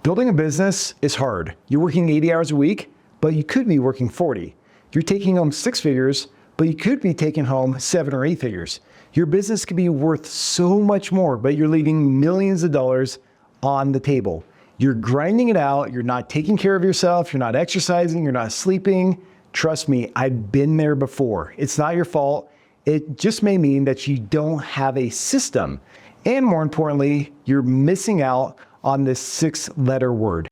Building a business is hard. You're working 80 hours a week, but you could be working 40. You're taking home 6 figures, but you could be taking home 7 or 8 figures. Your business could be worth so much more, but you're leaving millions of dollars on the table. You're grinding it out. You're not taking care of yourself. You're not exercising. You're not sleeping. Trust me, I've been there before. It's not your fault. It just may mean that you don't have a system. And more importantly, you're missing out on this 6-letter word.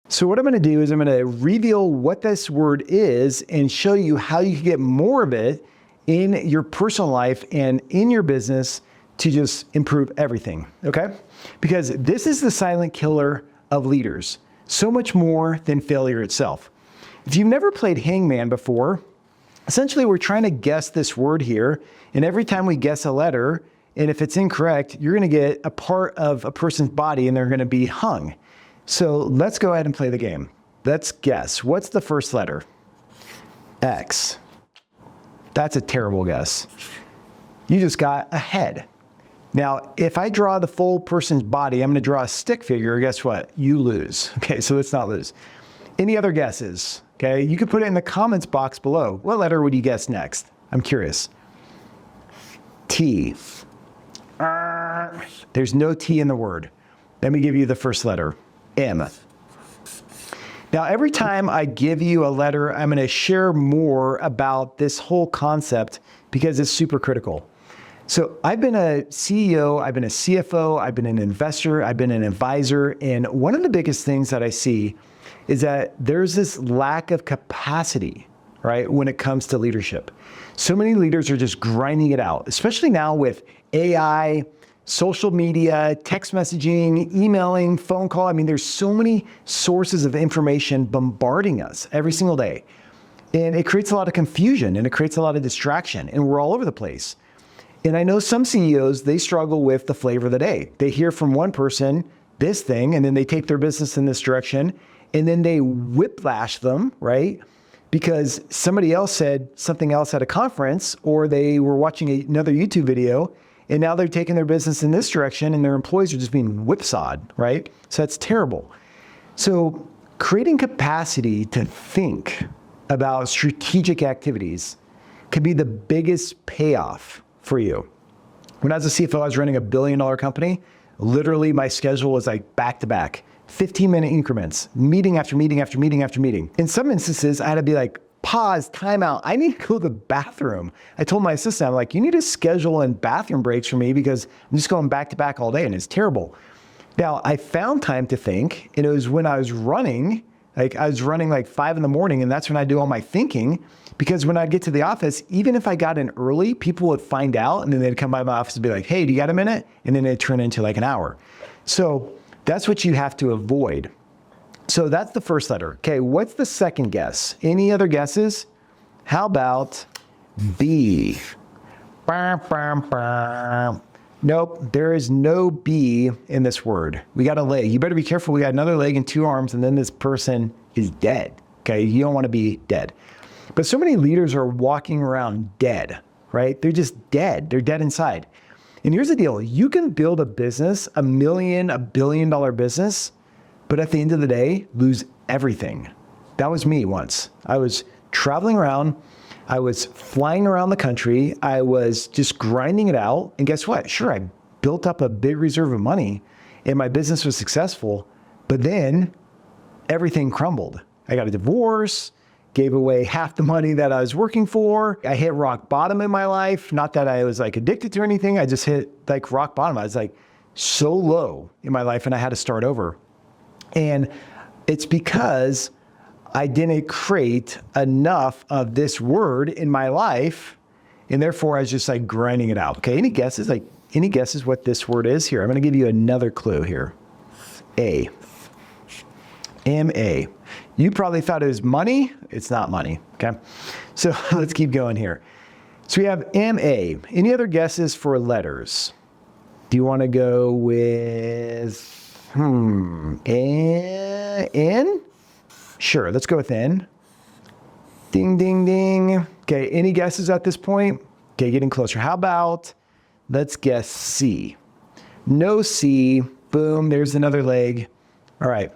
So what I'm going to do is I'm going to reveal what this word is and show you how you can get more of it in your personal life and in your business to just improve everything, okay? Because this is the silent killer of leaders, so much more than failure itself. If you've never played Hangman before, essentially we're trying to guess this word here, and every time we guess a letter, and if it's incorrect, you're going to get a part of a person's body and they're going to be hung. So let's go ahead and play the game. Let's guess. What's the first letter? X. That's a terrible guess. You just got a head. Now, if I draw the full person's body, I'm going to draw a stick figure. Guess what? You lose. Okay, so let's not lose. Any other guesses? Okay, you could put it in the comments box below. What letter would you guess next? I'm curious. T. There's no T in the word. Let me give you the first letter. M. Now, every time I give you a letter, I'm going to share more about this whole concept because it's super critical. So I've been a CEO, I've been a CFO, I've been an investor, I've been an advisor, and one of the biggest things that I see is that there's this lack of capacity, right, when it comes to leadership. So many leaders are just grinding it out, especially now with AI, social media, text messaging, emailing, phone call. I mean, there's so many sources of information bombarding us every single day. And it creates a lot of confusion and it creates a lot of distraction, and we're all over the place. And I know some CEOs, they struggle with the flavor of the day. They hear from one person this thing, and then they take their business in this direction, and then they whiplash them, right? Because somebody else said something else at a conference, or they were watching another YouTube video, and now they're taking their business in this direction, and their employees are just being whipsawed, right? So that's terrible. So creating capacity to think about strategic activities could be the biggest payoff for you. When I was a CFO, I was running $1 billion company. Literally, my schedule was like back-to-back, 15-minute increments, meeting after meeting after meeting after meeting. In some instances, I had to be like, pause, time out. I need to go to the bathroom. I told my assistant, I'm like, you need to schedule in bathroom breaks for me because I'm just going back-to-back all day, and it's terrible. Now, I found time to think, and it was when I was running, like 5 in the morning, and that's when I do all my thinking. Because when I get to the office, even if I got in early, people would find out, and then they'd come by my office and be like, hey, do you got a minute? And then it'd turn into like an hour. So that's what you have to avoid. So that's the first letter. Okay, what's the second guess? Any other guesses? How about B? Nope, there is no B in this word. We got a leg. You better be careful. We got another leg and 2 arms, and then this person is dead. Okay, you don't want to be dead. But so many leaders are walking around dead, right? They're just dead. They're dead inside. And here's the deal. You can build a business, $1 billion business, but at the end of the day, lose everything. That was me once. I was traveling around. I was flying around the country. I was just grinding it out. And guess what? Sure, I built up a big reserve of money and my business was successful, but then everything crumbled. I got a divorce, gave away half the money that I was working for. I hit rock bottom in my life. Not that I was like addicted to anything. I just hit like rock bottom. I was like so low in my life and I had to start over. And it's because I didn't create enough of this word in my life. And therefore I was just like grinding it out. Okay, any guesses? Like any guesses what this word is here? I'm going to give you another clue here. A. M-A. You probably thought it was money. It's not money, okay? So let's keep going here. So we have M-A. Any other guesses for letters? Do you want to go with, N? Sure, let's go with N. Ding, ding, ding. Okay, any guesses at this point? Okay, getting closer. How about, let's guess C. No C. Boom, there's another leg. All right.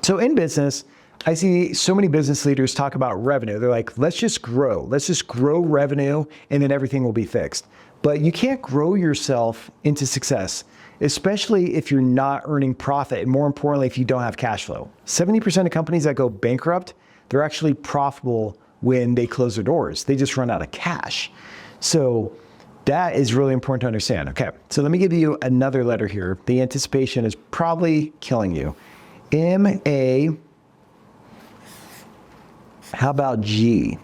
So in business, I see so many business leaders talk about revenue. They're like, let's just grow. Let's just grow revenue and then everything will be fixed. But you can't grow yourself into success, especially if you're not earning profit. And more importantly, if you don't have cash flow. 70% of companies that go bankrupt, they're actually profitable when they close their doors. They just run out of cash. So that is really important to understand. Okay, so let me give you another letter here. The anticipation is probably killing you. M-A, how about G?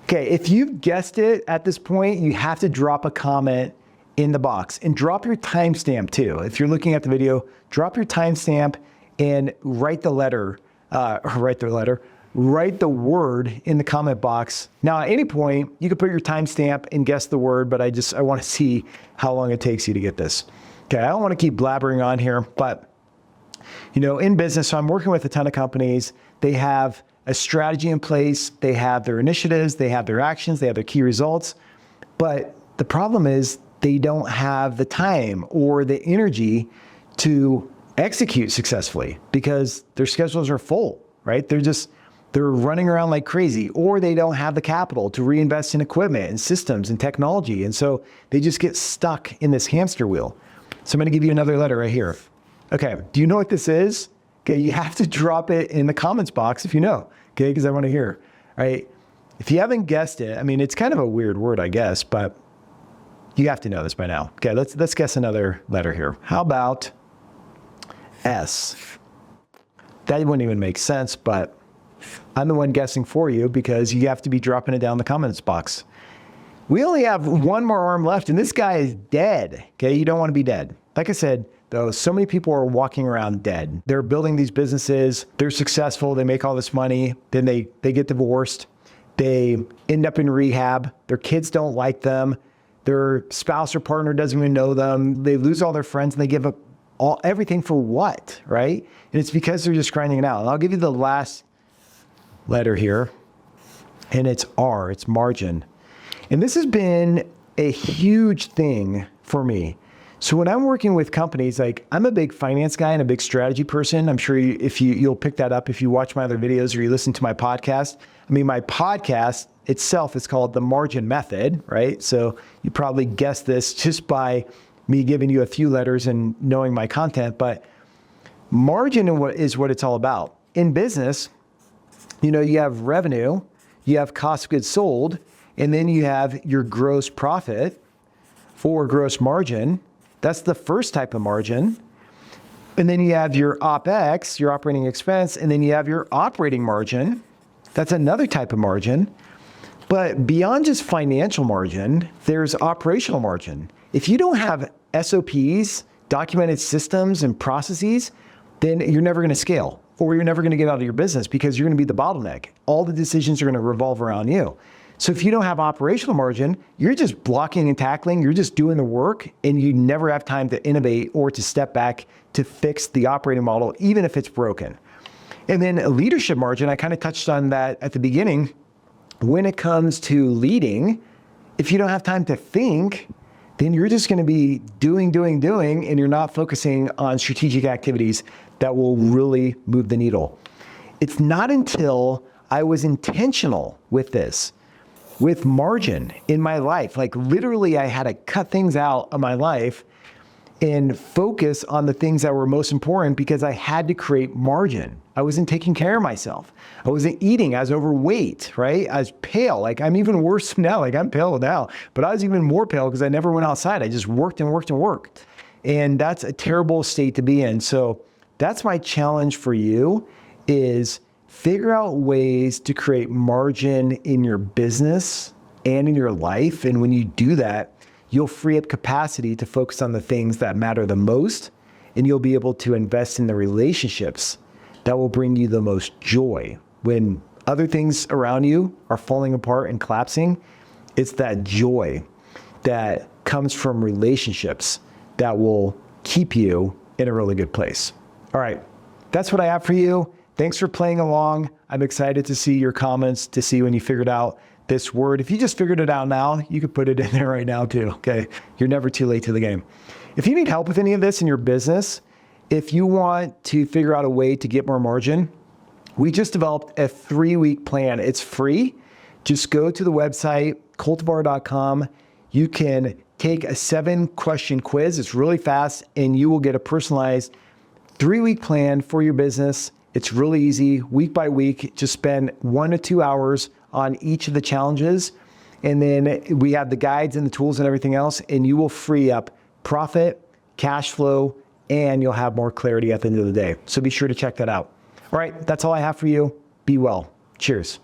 Okay, if you've guessed it at this point, you have to drop a comment in the box and drop your timestamp too. If you're looking at the video, drop your timestamp and write the word in the comment box. Now, at any point, you can put your timestamp and guess the word, but I want to see how long it takes you to get this. Okay, I don't want to keep blabbering on here, but in business, so I'm working with a ton of companies. They have a strategy in place. They have their initiatives. They have their actions. They have their key results. But the problem is they don't have the time or the energy to execute successfully because their schedules are full, right? They're running around like crazy, or they don't have the capital to reinvest in equipment and systems and technology. And so they just get stuck in this hamster wheel. So I'm going to give you another letter right here. Okay, do you know what this is? Okay, you have to drop it in the comments box if you know, okay, because I want to hear, right? If you haven't guessed it, I mean, it's kind of a weird word, I guess, but you have to know this by now. Okay, let's guess another letter here. How about S? That wouldn't even make sense, but I'm the one guessing for you because you have to be dropping it down in the comments box. We only have one more arm left, and this guy is dead, okay? You don't want to be dead. Like I said, though, so many people are walking around dead. They're building these businesses, they're successful, they make all this money, then they get divorced, they end up in rehab, their kids don't like them, their spouse or partner doesn't even know them, they lose all their friends, and they give up everything for what, right? And it's because they're just grinding it out. And I'll give you the last letter here, and it's R, it's margin. And this has been a huge thing for me. So when I'm working with companies, like I'm a big finance guy and a big strategy person. I'm sure you'll pick that up if you watch my other videos or you listen to my podcast. I mean, my podcast itself is called The Margin Method, right? So you probably guessed this just by me giving you a few letters and knowing my content, but margin is what it's all about. In business, you have revenue, you have cost of goods sold, and then you have your gross profit or gross margin. That's the first type of margin. And then you have your OPEX, your operating expense, and then you have your operating margin. That's another type of margin. But beyond just financial margin, there's operational margin. If you don't have SOPs, documented systems and processes, then you're never going to scale, or you're never going to get out of your business because you're going to be the bottleneck. All the decisions are going to revolve around you. So if you don't have operational margin, you're just blocking and tackling, you're just doing the work, and you never have time to innovate or to step back to fix the operating model, even if it's broken. And then leadership margin, I kind of touched on that at the beginning. When it comes to leading, if you don't have time to think, then you're just going to be doing, and you're not focusing on strategic activities that will really move the needle. It's not until I was intentional with this, with margin in my life, like literally I had to cut things out of my life and focus on the things that were most important because I had to create margin. I wasn't taking care of myself. I wasn't eating. I was overweight, right? I was pale. Like I'm even worse now. Like I'm pale now, but I was even more pale because I never went outside. I just worked and worked and worked. And that's a terrible state to be in. So that's my challenge for you is figure out ways to create margin in your business and in your life. And when you do that, you'll free up capacity to focus on the things that matter the most, and you'll be able to invest in the relationships that will bring you the most joy. When other things around you are falling apart and collapsing, it's that joy that comes from relationships that will keep you in a really good place. All right, that's what I have for you. Thanks for playing along. I'm excited to see your comments, to see when you figured out this word. If you just figured it out now, you could put it in there right now too, okay? You're never too late to the game. If you need help with any of this in your business, if you want to figure out a way to get more margin, we just developed a 3-week plan. It's free. Just go to the website, coltivar.com. You can take a 7-question quiz. It's really fast, and you will get a personalized 3-week plan for your business. It's really easy. Week by week, just spend 1 to 2 hours on each of the challenges. And then we have the guides and the tools and everything else, and you will free up profit, cash flow, and you'll have more clarity at the end of the day. So be sure to check that out. All right, that's all I have for you. Be well. Cheers.